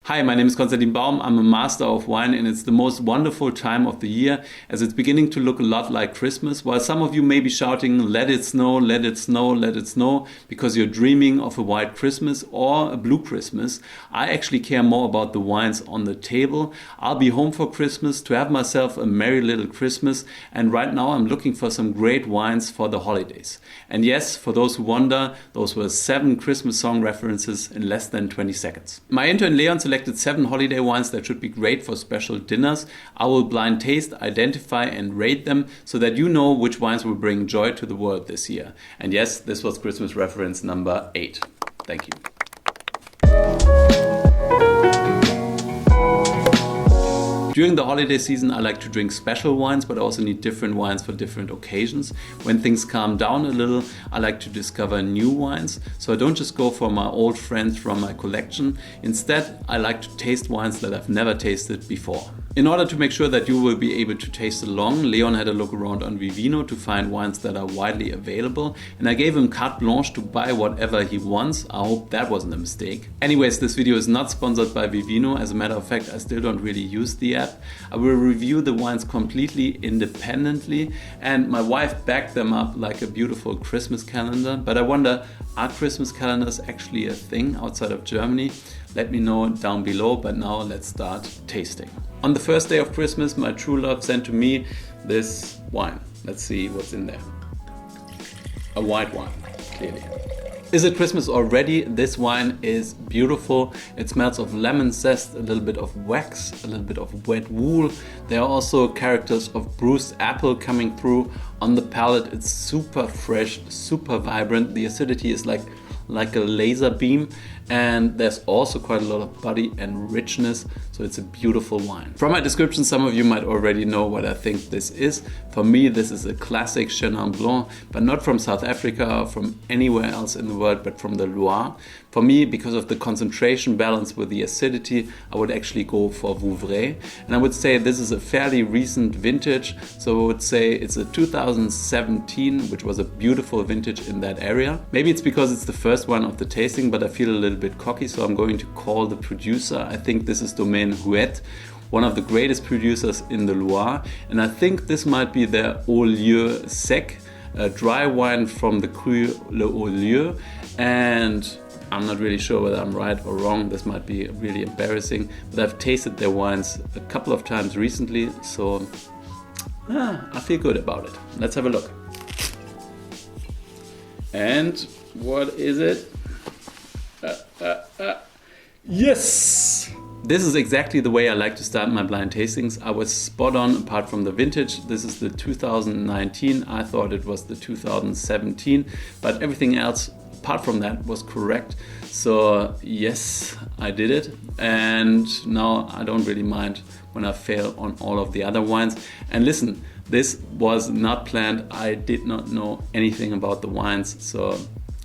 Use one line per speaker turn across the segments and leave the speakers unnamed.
Hi, my name is Konstantin Baum. I'm a master of wine and it's the most wonderful time of the year as it's beginning to look a lot like Christmas. While some of you may be shouting, let it snow, let it snow, let it snow, because you're dreaming of a white Christmas or a blue Christmas, I actually care more about the wines on the table. I'll be home for Christmas to have myself a merry little Christmas, and right now I'm looking for some great wines for the holidays. And yes, for those who wonder, those were 7 Christmas song references in less than 20 seconds. My intern Leon selected 7 holiday wines that should be great for special dinners. I will blind taste, identify and rate them so that you know which wines will bring joy to the world this year. And yes, this was Christmas reference number 8. Thank you. During the holiday season, I like to drink special wines, but I also need different wines for different occasions. When things calm down a little, I like to discover new wines. So I don't just go for my old friends from my collection. Instead, I like to taste wines that I've never tasted before. In order to make sure that you will be able to taste along, Leon had a look around on Vivino to find wines that are widely available, and I gave him carte blanche to buy whatever he wants. I hope that wasn't a mistake. Anyways, this video is not sponsored by Vivino. As a matter of fact, I still don't really use the app. I will review the wines completely independently, and my wife backed them up like a beautiful Christmas calendar. But I wonder, are Christmas calendars actually a thing outside of Germany? Let me know down below, but now let's start tasting. On the first day of Christmas, my true love sent to me this wine. Let's see what's in there. A white wine, clearly. Is it Christmas already? This wine is beautiful. It smells of lemon zest, a little bit of wax, a little bit of wet wool. There are also characters of bruised apple coming through. On the palate, it's super fresh, super vibrant. The acidity is like a laser beam, and there's also quite a lot of body and richness, so it's a beautiful wine. From my description, some of you might already know what I think this is. For me, this is a classic Chenin Blanc, but not from South Africa or from anywhere else in the world, but from the Loire. For me, because of the concentration balance with the acidity, I would actually go for Vouvray. And I would say this is a fairly recent vintage, so I would say it's a 2017, which was a beautiful vintage in that area. Maybe it's because it's the first one of the tasting, but I feel a little bit cocky, so I'm going to call the producer. I think this is Domaine Huet, one of the greatest producers in the Loire, and I think this might be their Haut-Lieu sec, a dry wine from the cru Le Haut-Lieu, and I'm not really sure whether I'm right or wrong. This might be really embarrassing, but I've tasted their wines a couple of times recently, so I feel good about it. Let's have a look. And what is it? Yes! This is exactly the way I like to start my blind tastings. I was spot on apart from the vintage. This is the 2019. I thought it was the 2017, but everything else apart from that was correct. So yes, I did it. And now I don't really mind when I fail on all of the other wines. And listen, this was not planned. I did not know anything about the wines. So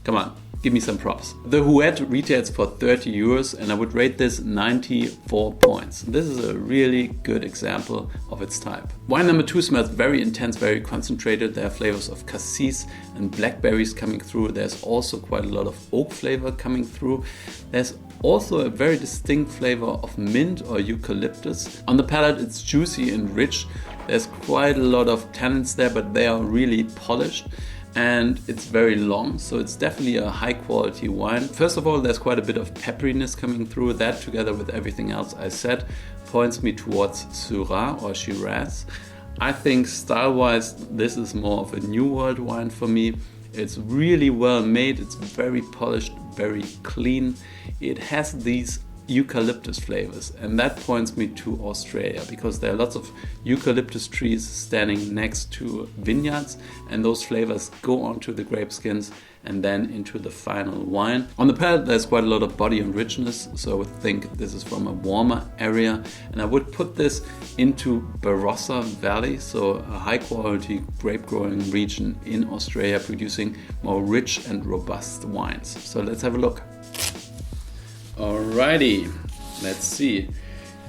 come on, give me some props. The Huet retails for 30 euros and I would rate this 94 points. This is a really good example of its type. Wine number 2 smells very intense, very concentrated. There are flavors of cassis and blackberries coming through. There's also quite a lot of oak flavor coming through. There's also a very distinct flavor of mint or eucalyptus. On the palate, it's juicy and rich. There's quite a lot of tannins there, but they are really polished. And it's very long, so it's definitely a high quality wine. First of all, there's quite a bit of pepperiness coming through. That, together with everything else I said, points me towards Syrah or Shiraz. I think style-wise, this is more of a New World wine for me. It's really well made, it's very polished, very clean. It has these eucalyptus flavors, and that points me to Australia because there are lots of eucalyptus trees standing next to vineyards, and those flavors go onto the grape skins and then into the final wine. On the palate, there's quite a lot of body and richness, so I would think this is from a warmer area, and I would put this into Barossa Valley, so a high quality grape growing region in Australia producing more rich and robust wines. So let's have a look. Alrighty, let's see.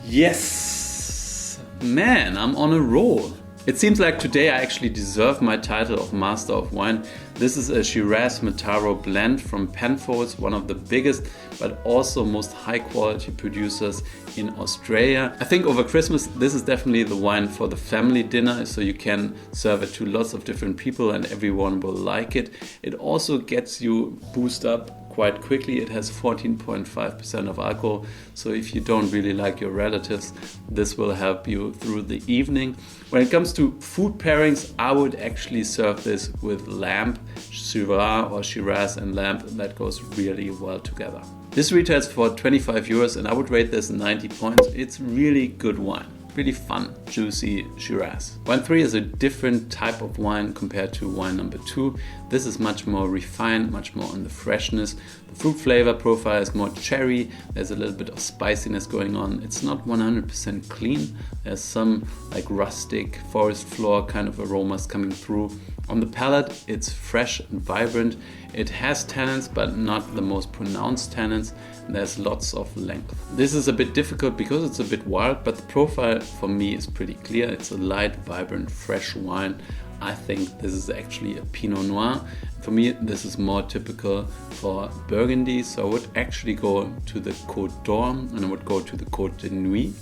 Yes! Man, I'm on a roll. It seems like today I actually deserve my title of Master of Wine. This is a Shiraz Mataro blend from Penfolds, one of the biggest but also most high quality producers in Australia. I think over Christmas this is definitely the wine for the family dinner, so you can serve it to lots of different people and everyone will like it. It also gets you boosted up quite quickly. It has 14.5% of alcohol, so if you don't really like your relatives, this will help you through the evening. When it comes to food pairings, I would actually serve this with lamb, Syrah or Shiraz and lamb. That goes really well together. This retails for 25 euros and I would rate this 90 points. It's really good wine. Really fun, juicy Shiraz. Wine 3 is a different type of wine compared to wine number 2. This is much more refined, much more on the freshness. The fruit flavor profile is more cherry. There's a little bit of spiciness going on. It's not 100% clean. There's some like rustic forest floor kind of aromas coming through. On the palate, it's fresh and vibrant. It has tannins, but not the most pronounced tannins. There's lots of length. This is a bit difficult because it's a bit wild, but the profile for me is pretty clear. It's a light, vibrant, fresh wine. I think this is actually a Pinot Noir. For me, this is more typical for Burgundy, so I would actually go to the Côte d'Or and I would go to the Côte de Nuit.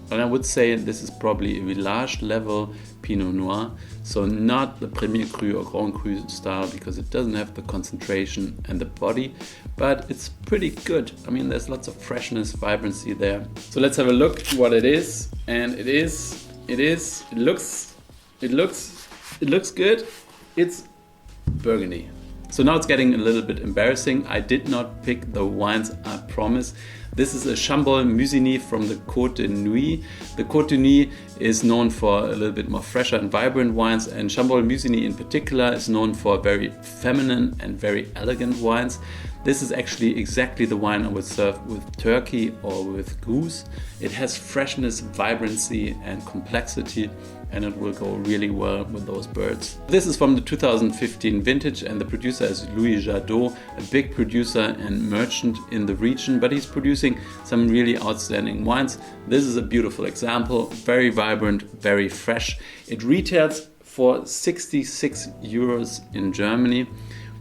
And I would say this is probably a village level Pinot Noir, so not the Premier Cru or Grand Cru style because it doesn't have the concentration and the body, but it's pretty good. I mean, there's lots of freshness, vibrancy there. So let's have a look what it is. And it looks good. It's Burgundy. So now it's getting a little bit embarrassing. I did not pick the wines, I promise. This is a Chambolle Musigny from the Côte de Nuit. The Côte de Nuit is known for a little bit more fresher and vibrant wines, and Chambolle Musigny in particular is known for very feminine and very elegant wines. This is actually exactly the wine I would serve with turkey or with goose. It has freshness, vibrancy and complexity, and it will go really well with those birds. This is from the 2015 vintage and the producer is Louis Jadot, a big producer and merchant in the region, but he's producing some really outstanding wines. This is a beautiful example, very vibrant, very fresh. It retails for 66 euros in Germany,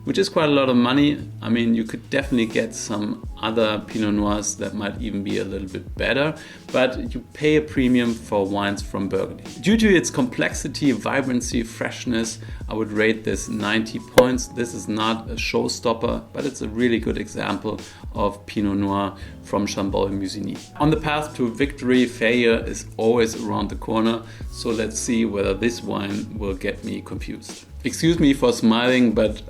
which is quite a lot of money. I mean, you could definitely get some other Pinot Noirs that might even be a little bit better, but you pay a premium for wines from Burgundy. Due to its complexity, vibrancy, freshness, I would rate this 90 points. This is not a showstopper, but it's a really good example of Pinot Noir from Chambolle Musigny. On the path to victory, failure is always around the corner, so let's see whether this wine will get me confused. Excuse me for smiling, but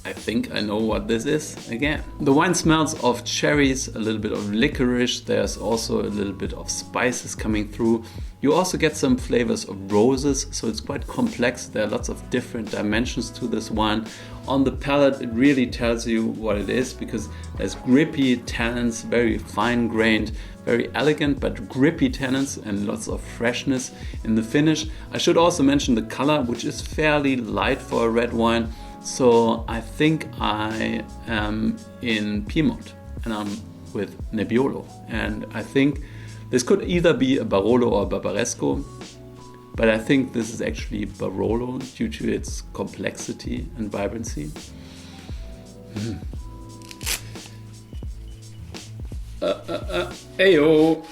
I think I know what this is again. The wine smells of cherries, a little bit of licorice. There's also a little bit of spices coming through. You also get some flavors of roses, so it's quite complex. There are lots of different dimensions to this wine. On the palate, it really tells you what it is because there's grippy tannins, very fine grained, very elegant but grippy tannins and lots of freshness in the finish. I should also mention the color, which is fairly light for a red wine. So I think I am in Piedmont and I'm with Nebbiolo, and I think this could either be a Barolo or a Barbaresco, but I think this is actually Barolo due to its complexity and vibrancy. Ayo!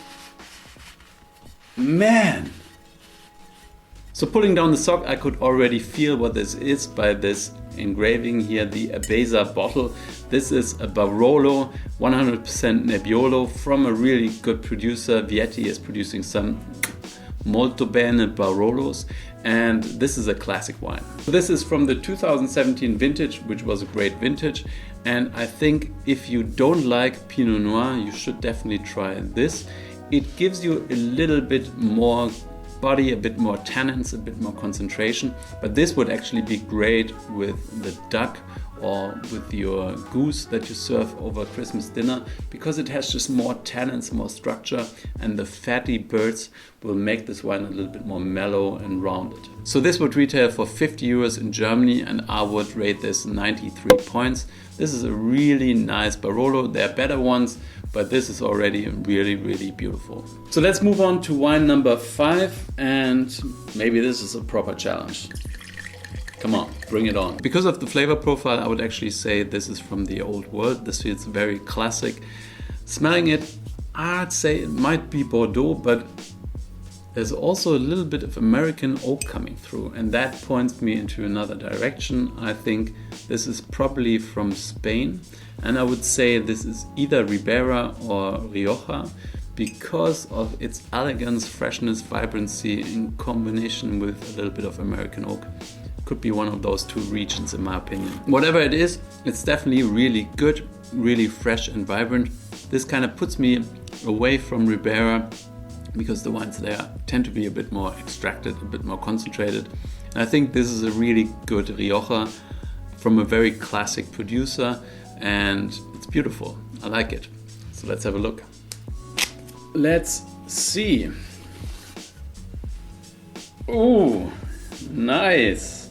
Man! So pulling down the sock, I could already feel what this is by this engraving here, the Abeza bottle. This is a Barolo, 100% Nebbiolo from a really good producer. Vietti is producing some molto bene Barolos, and this is a classic wine. This is from the 2017 vintage, which was a great vintage, and I think if you don't like Pinot Noir, you should definitely try this. It gives you a little bit more body, a bit more tannins, a bit more concentration, but this would actually be great with the duck or with your goose that you serve over Christmas dinner because it has just more tannins, more structure, and the fatty birds will make this wine a little bit more mellow and rounded. So this would retail for 50 euros in Germany and I would rate this 93 points. This is a really nice Barolo. There are better ones, but this is already really, really beautiful. So let's move on to wine number 5, and maybe this is a proper challenge. Come on, bring it on. Because of the flavor profile, I would actually say this is from the old world. This feels very classic. Smelling it, I'd say it might be Bordeaux, but there's also a little bit of American oak coming through, and that points me into another direction. I think this is probably from Spain, and I would say this is either Ribera or Rioja because of its elegance, freshness, vibrancy in combination with a little bit of American oak. Could be one of those two regions in my opinion. Whatever it is, it's definitely really good, really fresh and vibrant. This kind of puts me away from Ribera because the wines there tend to be a bit more extracted, a bit more concentrated. And I think this is a really good Rioja from a very classic producer, and it's beautiful. I like it. So let's have a look. Let's see. Ooh, nice.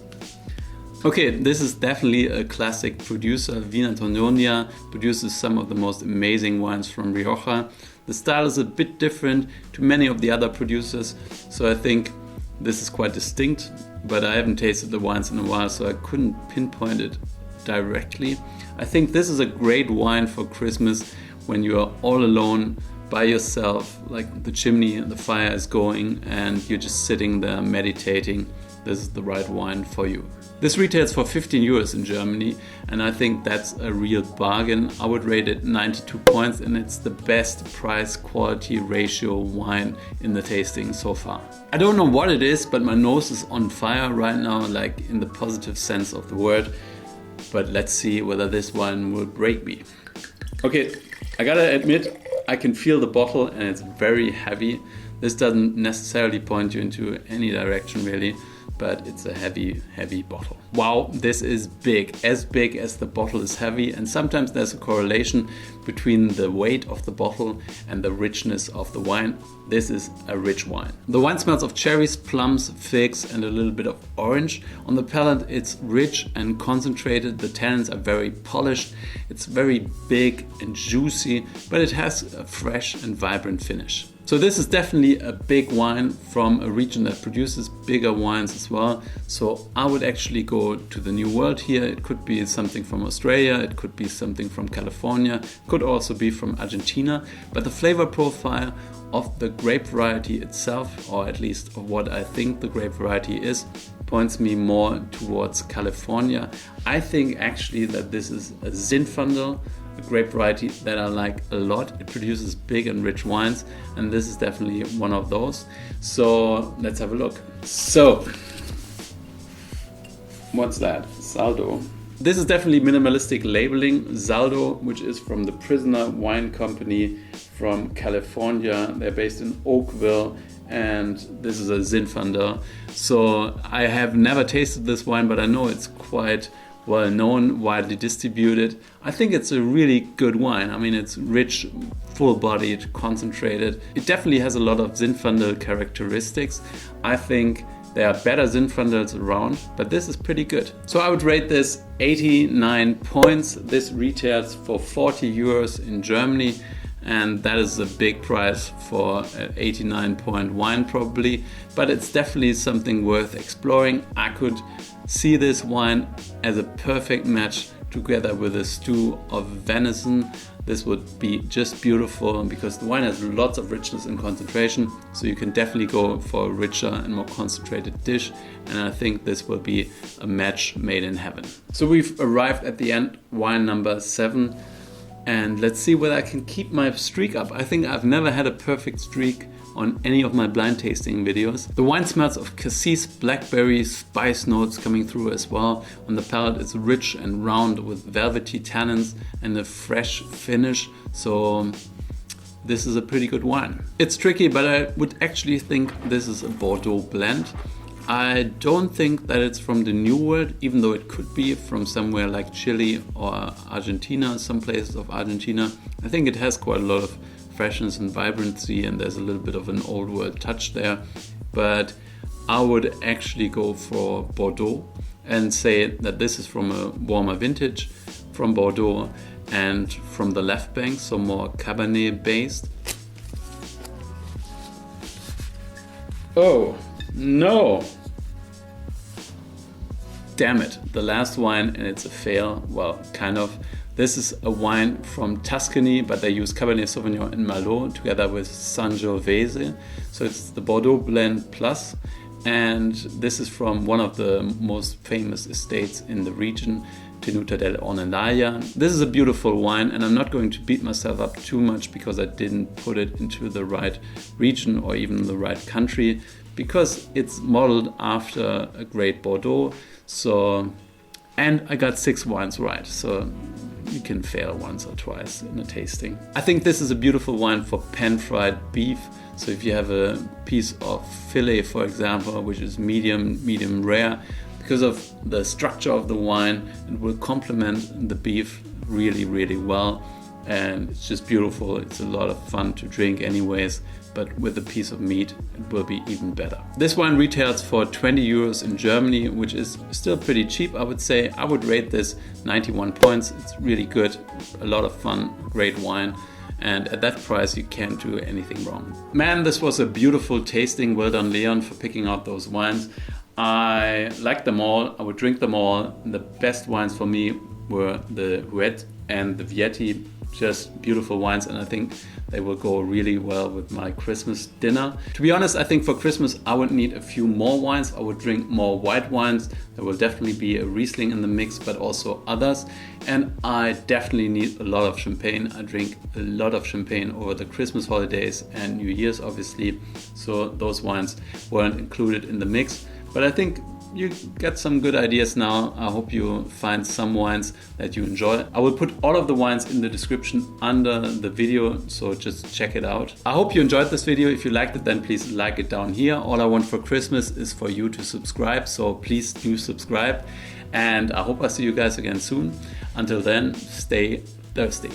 Okay, this is definitely a classic producer. Vina Tondonia produces some of the most amazing wines from Rioja. The style is a bit different to many of the other producers, so I think this is quite distinct, but I haven't tasted the wines in a while, so I couldn't pinpoint it directly. I think this is a great wine for Christmas when you are all alone by yourself, like the chimney and the fire is going and you're just sitting there meditating. This is the right wine for you. This retails for 15 euros in Germany, and I think that's a real bargain. I would rate it 92 points, and it's the best price quality ratio wine in the tasting so far. I don't know what it is, but my nose is on fire right now, like in the positive sense of the word. But let's see whether this wine will break me. Okay, I gotta admit, I can feel the bottle and it's very heavy. This doesn't necessarily point you into any direction really, but it's a heavy bottle. Wow, this is big as the bottle is heavy, and sometimes there's a correlation between the weight of the bottle and the richness of the wine. This is a rich wine. The wine smells of cherries, plums, figs and a little bit of orange. On the palate it's rich and concentrated, the tannins are very polished, it's very big and juicy, but it has a fresh and vibrant finish. So this is definitely a big wine from a region that produces bigger wines as well. So I would actually go to the New World here. It could be something from Australia, it could be something from California, could also be from Argentina. But the flavor profile of the grape variety itself, or at least of what I think the grape variety is, points me more towards California. I think actually that this is a Zinfandel, a grape variety that I like a lot. It produces big and rich wines, and this is definitely one of those. So let's have a look. So, what's that? Saldo. This is definitely minimalistic labeling. Saldo, which is from the Prisoner Wine Company from California. They're based in Oakville, and this is a Zinfandel. So I have never tasted this wine, but I know it's quite well known, widely distributed. I think it's a really good wine. I mean, it's rich, full-bodied, concentrated. It definitely has a lot of Zinfandel characteristics. I think there are better Zinfandels around, but this is pretty good. So I would rate this 89 points. This retails for 40 euros in Germany, and that is a big price for an 89 point wine probably, but it's definitely something worth exploring. I could see this wine as a perfect match together with a stew of venison. This would be just beautiful because the wine has lots of richness and concentration, so you can definitely go for a richer and more concentrated dish, and I think this will be a match made in heaven. So we've arrived at the end, wine number 7, and let's see whether I can keep my streak up. I think I've never had a perfect streak on any of my blind tasting videos. The wine smells of cassis, blackberry, spice notes coming through as well. On the palate it's rich and round with velvety tannins and a fresh finish. So this is a pretty good wine. It's tricky, but I would actually think this is a Bordeaux blend. I don't think that it's from the New World, even though it could be from somewhere like Chile or Argentina, some places of Argentina. I think it has quite a lot of freshness and vibrancy, and there's a little bit of an old world touch there. But I would actually go for Bordeaux and say that this is from a warmer vintage from Bordeaux and from the left bank, so more Cabernet based. Oh no! damn it, the last wine, and it's a fail. Well, kind of. This is a wine from Tuscany, but they use Cabernet Sauvignon and Merlot together with Sangiovese. So it's the Bordeaux Blend Plus. And this is from one of the most famous estates in the region, Tenuta del Ornellaia. This is a beautiful wine, and I'm not going to beat myself up too much because I didn't put it into the right region or even the right country, because it's modeled after a great Bordeaux. So, and I got 6 wines right, so you can fail once or twice in a tasting. I think this is a beautiful wine for pan-fried beef. So if you have a piece of fillet, for example, which is medium rare, because of the structure of the wine, it will complement the beef really, really well. And it's just beautiful. It's a lot of fun to drink anyways, but with a piece of meat, it will be even better. This wine retails for 20 euros in Germany, which is still pretty cheap, I would say. I would rate this 91 points. It's really good, a lot of fun, great wine. And at that price, you can't do anything wrong. Man, this was a beautiful tasting. Well done, Leon, for picking out those wines. I like them all. I would drink them all. The best wines for me were the Huet and the Vietti. Just beautiful wines, and I think they will go really well with my Christmas dinner. To be honest, I think for Christmas I would need a few more wines. I would drink more white wines. There will definitely be a Riesling in the mix, but also others. And I definitely need a lot of champagne. I drink a lot of champagne over the Christmas holidays and New Year's, obviously. So those wines weren't included in the mix. But I think you get some good ideas now. I hope you find some wines that you enjoy. I will put all of the wines in the description under the video, so just check it out. I hope you enjoyed this video. If you liked it, then please like it down here. All I want for Christmas is for you to subscribe, so please do subscribe. And I hope I see you guys again soon. Until then, stay thirsty.